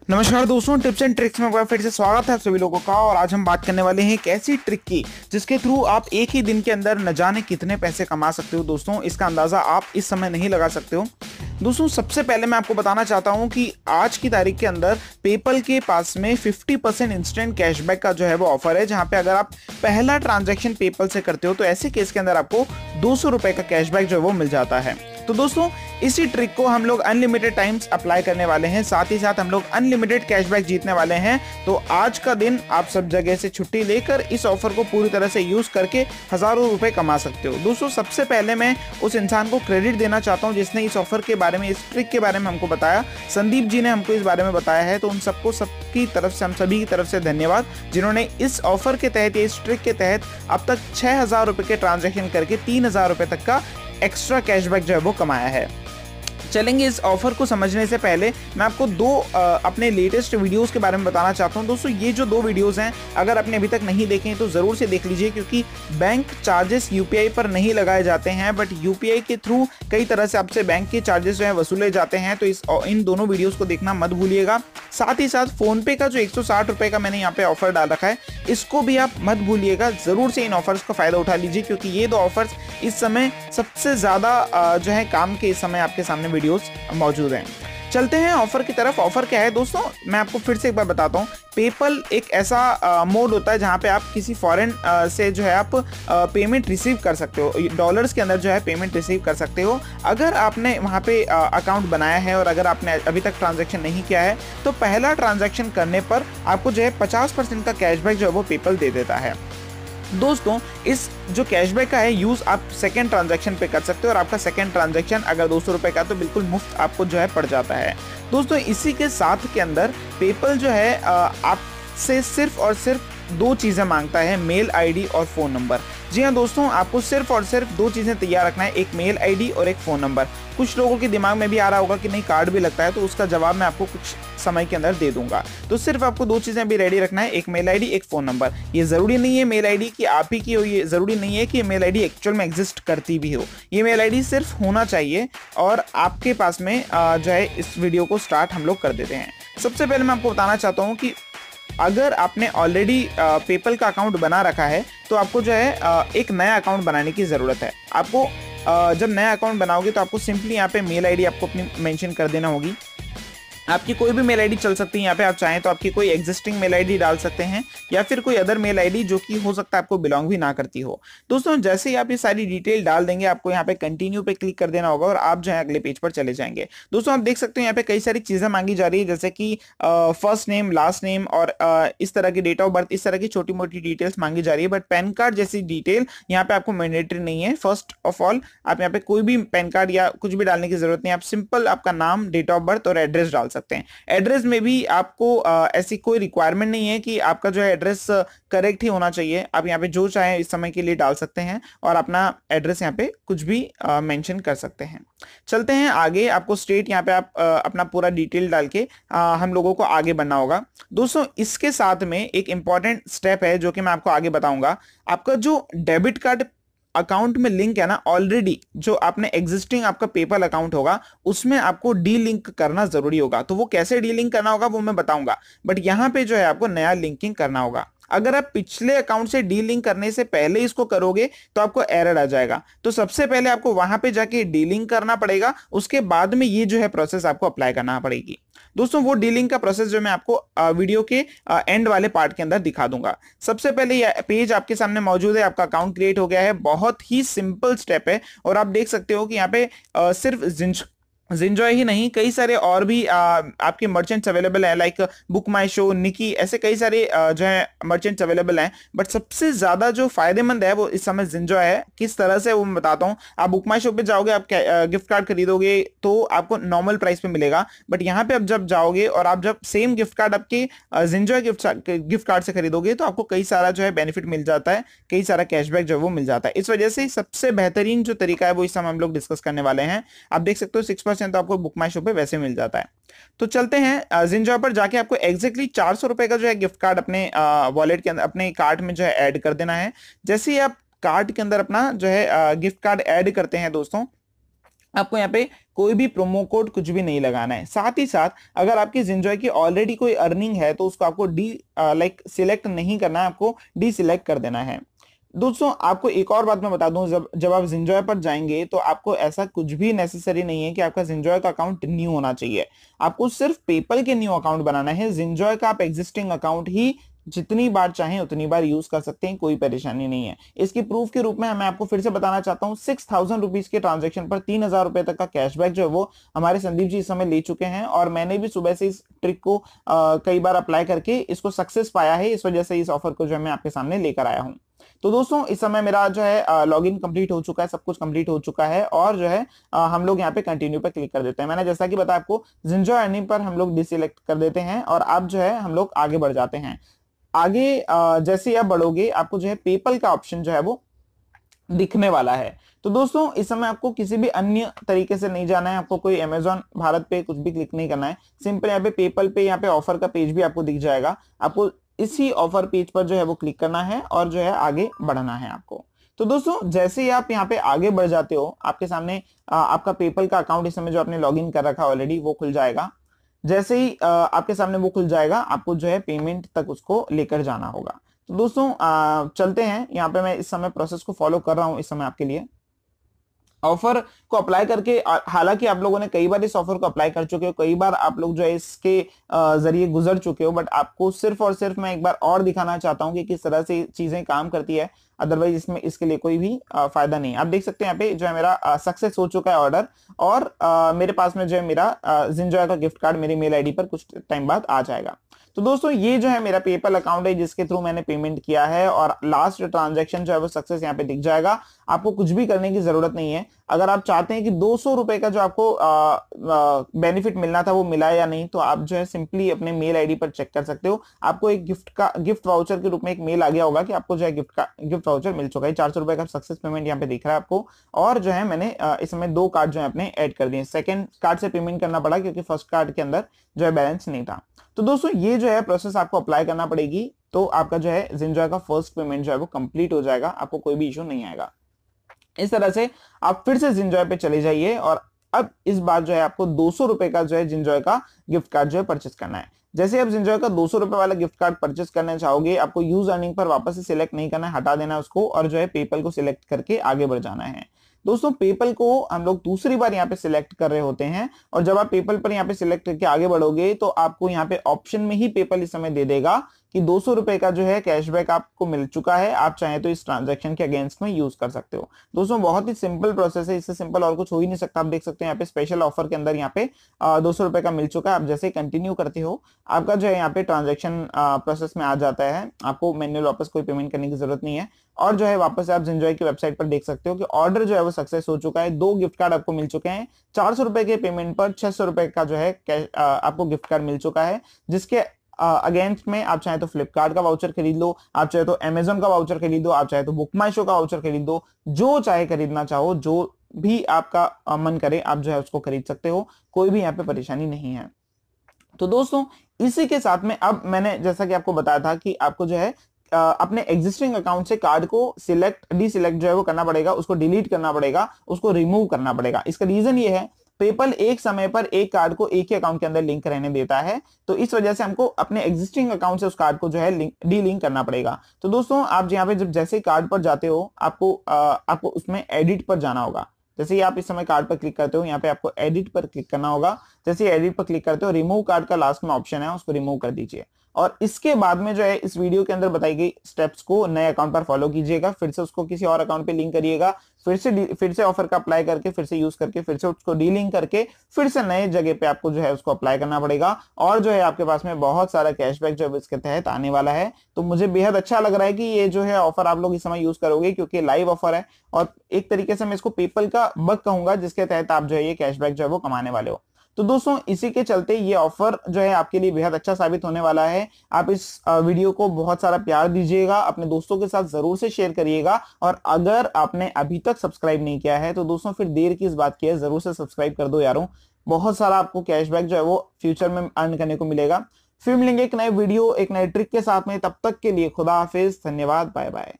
नमस्कार दोस्तों, tips and tricks में एक बार फिर से स्वागत है आप सभी लोगों का। और आज हम बात करने वाले हैं एक ऐसी ट्रिक की जिसके थ्रू आप एक ही दिन के अंदर न जाने कितने पैसे कमा सकते हो। दोस्तों, इसका अंदाजा आप इस समय नहीं लगा सकते हो। दोस्तों, सबसे पहले मैं आपको बताना चाहता हूं कि आज की तारीख के अंदर पेपल के पास में 50% इंस्टेंट कैशबैक का जो है वो ऑफर है, जहां पे अगर आप पहला ट्रांजैक्शन पेपल से करते हो तो ऐसे केस के अंदर आपको 200 रुपए का कैशबैक जो है वो मिल जाता है। तो दोस्तों, इसी ट्रिक को हम लोग अनलिमिटेड टाइम्स अप्लाई करने वाले हैं, साथ ही साथ हम लोग अनलिमिटेड कैशबैक जीतने वाले हैं। तो आज का दिन आप सब जगह से छुट्टी लेकर इस ऑफर को पूरी तरह से यूज करके हजारों रुपए कमा सकते हो। दोस्तों, सबसे पहले मैं उस इंसान को क्रेडिट देना चाहता हूं जिसने इस ऑफर के बारे में, इस ट्रिक के बारे में हमको बताया। संदीप जी ने हमको इस बारे में बताया है, तो उन सबको, सबकी तरफ से, हम सभी की तरफ से धन्यवाद, जिन्होंने इस ऑफर के तहत, इस ट्रिक के तहत अब तक 6000 रुपए के ट्रांजेक्शन करके 3000 रुपए तक का एक्स्ट्रा कैशबैक जो है वो कमाया है। चलेंगे इस ऑफर को समझने से पहले मैं आपको दो अपने लेटेस्ट वीडियोस के बारे में बताना चाहता हूं। दोस्तों, ये जो दो वीडियोस हैं, अगर आपने अभी तक नहीं देखे हैं तो ज़रूर से देख लीजिए, क्योंकि बैंक चार्जेस यूपीआई पर नहीं लगाए जाते हैं, बट यूपीआई के थ्रू कई तरह से आपसे बैंक के चार्जेस जो है वसूले जाते हैं। तो इन दोनों वीडियोस को देखना मत भूलिएगा। साथ ही साथ फ़ोनपे का जो 160 रुपये का मैंने यहाँ पे ऑफर डाल रखा है, इसको भी आप मत भूलिएगा। ज़रूर से इन ऑफर्स का फ़ायदा उठा लीजिए, क्योंकि ये दो ऑफर्स इस समय सबसे ज़्यादा जो है काम के इस समय आपके सामने वीडियोस मौजूद हैं। चलते हैं ऑफर की तरफ। ऑफर क्या है दोस्तों, मैं आपको फिर से एक बार बताता हूँ। पेपल एक ऐसा मोड होता है जहाँ पे आप किसी फॉरेन से जो है आप पेमेंट रिसीव कर सकते हो, डॉलर्स के अंदर जो है पेमेंट रिसीव कर सकते हो। अगर आपने वहाँ पे अकाउंट बनाया है और अगर आपने अभी तक ट्रांजैक्शन नहीं किया है, तो पहला ट्रांजैक्शन करने पर आपको जो है 50% का कैशबैक जो है वो पेपल दे देता है। दोस्तों, इस जो कैशबैक का है यूज़ आप सेकेंड ट्रांजैक्शन पे कर सकते हो, और आपका सेकेंड ट्रांजैक्शन अगर 200 रुपये का तो बिल्कुल मुफ्त आपको जो है पड़ जाता है। दोस्तों, इसी के साथ के अंदर पेपल जो है आपसे सिर्फ और सिर्फ दो चीज़ें मांगता है, मेल आईडी और फ़ोन नंबर। जी हाँ दोस्तों, आपको सिर्फ और सिर्फ दो चीज़ें तैयार रखना है, एक मेल आईडी और एक फ़ोन नंबर। कुछ लोगों के दिमाग में भी आ रहा होगा कि नहीं कार्ड भी लगता है, तो उसका जवाब मैं आपको कुछ समय के अंदर दे दूंगा। तो सिर्फ आपको दो चीज़ें भी रेडी रखना है, एक मेल आईडी, एक फ़ोन नंबर। ये ज़रूरी नहीं है मेल आईडी कि आप ही की हो, ये ज़रूरी नहीं है कि मेल आईडी एक्चुअल में एग्जिस्ट करती भी हो। ये मेल आईडी सिर्फ होना चाहिए और आपके पास में जो है इस वीडियो को स्टार्ट हम लोग कर देते हैं। सबसे पहले मैं आपको बताना चाहता हूँ कि अगर आपने ऑलरेडी पेपल का अकाउंट बना रखा है, तो आपको जो है एक नया अकाउंट बनाने की ज़रूरत है। आपको जब नया अकाउंट बनाओगे तो आपको सिंपली यहाँ पे मेल आईडी आपको अपनी मेंशन कर देना होगी। आपकी कोई भी मेल आईडी चल सकती है, यहाँ पे आप चाहें तो आपकी कोई एग्जिस्टिंग मेल आईडी डाल सकते हैं, या फिर कोई अदर मेल आईडी जो कि हो सकता है आपको बिलोंग भी ना करती हो। दोस्तों, जैसे ही आप ये सारी डिटेल डाल देंगे, आपको यहाँ पे कंटिन्यू पे क्लिक कर देना होगा और आप जो है अगले पेज पर चले जाएंगे। दोस्तों, आप देख सकते हो यहाँ पे कई सारी चीज़ें मांगी जा रही है, जैसे कि फर्स्ट नेम, लास्ट नेम और इस तरह की डेट ऑफ बर्थ, इस तरह की छोटी मोटी डिटेल्स मांगी जा रही है। बट पैन कार्ड जैसी डिटेल यहाँ पे आपको मैंडेटरी नहीं है। फर्स्ट ऑफ ऑल, आप यहाँ पे कोई भी पैन कार्ड या कुछ भी डालने की जरूरत नहीं है। आप सिंपल आपका नाम, डेट ऑफ बर्थ और एड्रेस डाल सकते हैं। एड्रेस में भी आपको ऐसी कोई रिक्वायरमेंट नहीं है कि आपका जो है एड्रेस करेक्ट ही होना चाहिए। आप यहाँ पे जो चाहें इस समय के लिए डाल सकते हैं और अपना एड्रेस यहाँ पे कुछ भी मेंशन कर सकते हैं। चलते हैं आगे। आपको स्टेट यहाँ पे आप अपना पूरा डिटेल डाल के हम लोगों को आगे बढ़ना होगा। दोस्तों, इसके साथ में एक इंपॉर्टेंट स्टेप है जो कि मैं आपको आगे बताऊंगा। आपका जो डेबिट कार्ड अकाउंट में लिंक है ना, ऑलरेडी जो आपने एग्जिस्टिंग आपका पेपल अकाउंट होगा उसमें आपको डी लिंक करना जरूरी होगा। तो वो कैसे डी लिंक करना होगा वो मैं बताऊंगा, बट यहाँ पे जो है आपको नया लिंकिंग करना होगा। अगर आप पिछले अकाउंट से डी लिंक करने से पहले इसको करोगे तो आपको एरर आ जाएगा। तो सबसे पहले आपको वहां पे जाके डी लिंक करना पड़ेगा, उसके बाद में ये जो है प्रोसेस आपको अप्लाई करना पड़ेगी। दोस्तों, वो डी लिंक का प्रोसेस जो मैं आपको वीडियो के एंड वाले पार्ट के अंदर दिखा दूंगा। सबसे पहले ये पेज आपके सामने मौजूद है, आपका अकाउंट क्रिएट हो गया है। बहुत ही सिंपल स्टेप है और आप देख सकते हो कि यहाँ पे सिर्फ जिंजॉय ही नहीं, कई सारे और भी आपके मर्चेंट्स अवेलेबल हैं, लाइक बुक माई शो, निकी, ऐसे कई सारे जो है मर्चेंट्स अवेलेबल हैं। बट सबसे ज्यादा जो फायदेमंद है वो इस समय जिंजॉय है। किस तरह से वो मैं बताता हूँ। आप बुक माई शो पे जाओगे, आप गिफ्ट कार्ड खरीदोगे तो आपको नॉर्मल प्राइस पे मिलेगा, बट यहाँ पे आप जब जाओगे और आप जब सेम गिफ्ट कार्ड आपके जिंजॉय गिफ्ट कार्ड से खरीदोगे तो आपको कई सारा जो है बेनिफिट मिल जाता है, कई सारा कैशबैक जो है वो मिल जाता है। इस वजह से सबसे बेहतरीन जो तरीका है वो इस समय हम लोग डिस्कस करने वाले हैं। आप देख सकते हो 6% तो आपको बुक माई शो पे वैसे मिल जाता है। तो चलते हैं जिंजॉय पर जाके आपको एग्जैक्टली 400 रुपए का जो है गिफ्ट कार्ड अपने वॉलेट के अंदर, अपने कार्ट में जो है ऐड कर देना है। जैसे ही आप कार्ट के अंदर अपना जो है गिफ्ट कार्ड ऐड करते हैं दोस्तों, आपको यहाँ पे कोई भी प्रोमो कोड कुछ भी नहीं लगाना है। साथ ही साथ अगर आपकी Zinjoy की ऑलरेडी कोई अर्निंग है तो उसको आपको सिलेक्ट नहीं करना है, आपको डी सिलेक्ट कर देना है। दोस्तों आपको एक और बात मैं बता दूं, जब जब आप Zinjoy पर जाएंगे तो आपको ऐसा कुछ भी नेसेसरी नहीं है कि आपका Zinjoy का अकाउंट न्यू होना चाहिए। आपको सिर्फ पेपल के न्यू अकाउंट बनाना है। Zinjoy का आप एग्जिस्टिंग अकाउंट ही जितनी बार चाहें उतनी बार यूज कर सकते हैं, कोई परेशानी नहीं है। इसकी प्रूफ के रूप में मैं आपको फिर से बताना चाहता हूँ, 6000 रुपीज के ट्रांजेक्शन पर 3000 रुपए तक का कैशबैक जो है वो हमारे संदीप जी इस समय ले चुके हैं, और मैंने भी सुबह से इस ट्रिक को कई बार अप्लाई करके इसको सक्सेस पाया है। इस वजह से इस ऑफर को जो है मैं आपके सामने लेकर आया हूँ। तो दोस्तों इस समय मेरा जो है लॉगिन कंप्लीट हो चुका है, सब कुछ कंप्लीट हो चुका है, और जो है हम लोग यहाँ पे कंटिन्यू पे क्लिक कर देते हैं। मैंने जैसा कि बताया आपको, Zinjoy अर्निंग पर हम लोग डिसलेक्ट कर देते हैं और अब जो है हम लोग आगे बढ़ जाते हैं। आगे जैसे आप बढ़ोगे आपको जो है पेपल का ऑप्शन जो है वो दिखने वाला है। तो दोस्तों इस समय आपको किसी भी अन्य तरीके से नहीं जाना है, आपको कोई अमेजॉन भारत पे कुछ भी क्लिक नहीं करना है। सिंपल यहाँ पे पेपल पे यहाँ पे ऑफर का पेज भी आपको दिख जाएगा, आपको इसी ऑफर पेज पर जो है वो क्लिक करना है और जो है आगे बढ़ना है आपको। तो दोस्तों जैसे ही आप यहाँ पे आगे बढ़ जाते हो, आपके सामने आपका पेपल का अकाउंट इस समय जो आपने लॉगिन कर रखा है ऑलरेडी वो खुल जाएगा। जैसे ही आपके सामने वो खुल जाएगा, आपको जो है पेमेंट तक उसको लेकर जाना होगा। तो दोस्तों चलते हैं, यहाँ पे मैं इस समय प्रोसेस को फॉलो कर रहा हूं इस समय आपके लिए। ऑफर को अप्लाई करके, हालांकि आप लोगों ने कई बार इस ऑफर को अप्लाई कर चुके हो, कई बार आप लोग जो है इसके जरिए गुजर चुके हो, बट आपको सिर्फ और सिर्फ मैं एक बार और दिखाना चाहता हूं कि किस तरह से चीजें काम करती है। अदरवाइज इसमें इसके लिए कोई भी फायदा नहीं। आप देख सकते हैं यहाँ पे जो है मेरा सक्सेस हो चुका है ऑर्डर, और मेरे पास में जो है मेरा Zinjoy का गिफ्ट कार्ड मेरी मेल आईडी पर कुछ टाइम बाद आ जाएगा। तो दोस्तों ये जो है मेरा पेपल अकाउंट है जिसके थ्रू मैंने पेमेंट किया है, और लास्ट ट्रांजैक्शन जो है वो सक्सेस यहाँ पे दिख जाएगा। आपको कुछ भी करने की जरूरत नहीं है। अगर आप चाहते हैं कि 200 रुपए का जो आपको बेनिफिट मिलना था वो मिला या नहीं, तो आप जो है सिंपली अपने मेल आईडी पर चेक कर सकते हो। आपको एक गिफ्ट वाउचर के रूप में एक मेल आ गया होगा कि आपको जो है गिफ्ट वाउचर मिल चुका है। 400 रुपए का सक्सेस पेमेंट यहाँ पे दिख रहा है आपको, और जो है मैंने इस समय 2 कार्ड जो है अपने ऐड कर दिए। सेकंड कार्ड से पेमेंट करना पड़ा क्योंकि फर्स्ट कार्ड के अंदर जो है बैलेंस नहीं था। तो दोस्तों ये जो है प्रोसेस आपको अप्लाई करना पड़ेगी, तो आपका जो है Zinjoy का फर्स्ट पेमेंट जो है वो कंप्लीट हो जाएगा, आपको कोई भी इशू नहीं आएगा। इस तरह से आप फिर से Zinjoy पे चले जाइए, और अब इस बार जो है आपको 200 रुपए का जो है Zinjoy का गिफ्ट कार्ड जो है परचेस करना है। जैसे आप Zinjoy का 200 रुपए वाला गिफ्ट कार्ड परचेस करना चाहोगे, आपको यूज अर्निंग पर वापस से सिलेक्ट नहीं करना है, हटा देना है उसको, और जो है पेपल को सिलेक्ट करके आगे बढ़ जाना है। दोस्तों पेपल को हम लोग दूसरी बार यहाँ पे सिलेक्ट कर रहे होते हैं, और जब आप पेपल पर यहाँ पे सिलेक्ट करके आगे बढ़ोगे तो आपको यहाँ पे ऑप्शन में ही पेपल इस समय दे देगा कि 200 रुपए का जो है कैशबैक आपको मिल चुका है, आप चाहें तो इस ट्रांजैक्शन के अगेंस्ट में यूज कर सकते हो। दोस्तों बहुत ही सिंपल प्रोसेस है, इससे सिंपल और कुछ हो ही नहीं सकता। आप देख सकते हैं यहाँ पे स्पेशल ऑफर के अंदर यहाँ पे 200 रुपए का मिल चुका है। आप जैसे कंटिन्यू करते हो, आपका जो है यहाँ पे ट्रांजेक्शन प्रोसेस में आ जाता है, आपको मैन्युअल वापस कोई पेमेंट करने की जरूरत नहीं है, और जो है वापस आप Zinjoy की वेबसाइट पर देख सकते हो कि ऑर्डर जो है वो सक्सेस हो चुका है। 2 गिफ्ट कार्ड आपको मिल चुके हैं। 400 रुपए के पेमेंट पर 600 रुपए का जो है आपको गिफ्ट कार्ड मिल चुका है, जिसके अगेंस्ट में आप चाहे तो फ्लिपकार्ट का वाउचर खरीद लो, आप चाहे तो अमेजोन का वाउचर खरीद लो, आप चाहे तो बुक माई शो का वाउचर खरीद दो, जो चाहे खरीदना चाहो, जो भी आपका मन करे आप जो है उसको खरीद सकते हो, कोई भी यहाँ पे परेशानी नहीं है। तो दोस्तों इसी के साथ में अब मैंने जैसा कि आपको बताया था कि आपको जो है अपने एग्जिस्टिंग अकाउंट से कार्ड को डिसिलेक्ट जो है वो करना पड़ेगा, उसको डिलीट करना पड़ेगा, उसको रिमूव करना पड़ेगा। इसका रीजन ये है, पेपल एक समय पर एक कार्ड को एक ही अकाउंट के अंदर लिंक रहने देता है, तो इस वजह से हमको अपने एग्जिस्टिंग अकाउंट से उस कार्ड को जो है डीलिंक करना पड़ेगा। तो दोस्तों आप यहाँ पे जब जैसे कार्ड पर जाते हो, आपको उसमें एडिट पर जाना होगा। जैसे ही आप इस समय कार्ड पर क्लिक करते हो, यहाँ पे आपको एडिट पर क्लिक करना होगा। जैसे ही एडिट पर क्लिक करते हो, रिमूव कार्ड का लास्ट में ऑप्शन है, उसको रिमूव कर दीजिए, और इसके बाद में जो है इस वीडियो के अंदर बताई गई स्टेप्स को नए अकाउंट पर फॉलो कीजिएगा। फिर से उसको किसी और अकाउंट पे लिंक करिएगा, फिर से ऑफर का अप्लाई करके, फिर से यूज करके, फिर से उसको डीलिंक करके, फिर से नए जगह पे आपको जो है उसको अप्लाई करना पड़ेगा, और जो है आपके पास में बहुत सारा कैशबैक जो है इसके तहत आने वाला है। तो मुझे बेहद अच्छा लग रहा है कि ये जो है ऑफर आप लोग इस समय यूज करोगे, क्योंकि लाइव ऑफर है, और एक तरीके से मैं इसको पेपल का बग कहूंगा, जिसके तहत आप जो है ये कैशबैक जो है वो कमाने वाले हो। तो दोस्तों इसी के चलते ये ऑफर जो है आपके लिए बेहद अच्छा साबित होने वाला है। आप इस वीडियो को बहुत सारा प्यार दीजिएगा, अपने दोस्तों के साथ जरूर से शेयर करिएगा, और अगर आपने अभी तक सब्सक्राइब नहीं किया है तो दोस्तों फिर देर किस बात की है, जरूर से सब्सक्राइब कर दो यारों। बहुत सारा आपको कैशबैक जो है वो फ्यूचर में अर्न करने को मिलेगा। फिर मिलेंगे एक नए वीडियो, एक नए ट्रिक के साथ में, तब तक के लिए खुदा हाफिज, धन्यवाद, बाय बाय।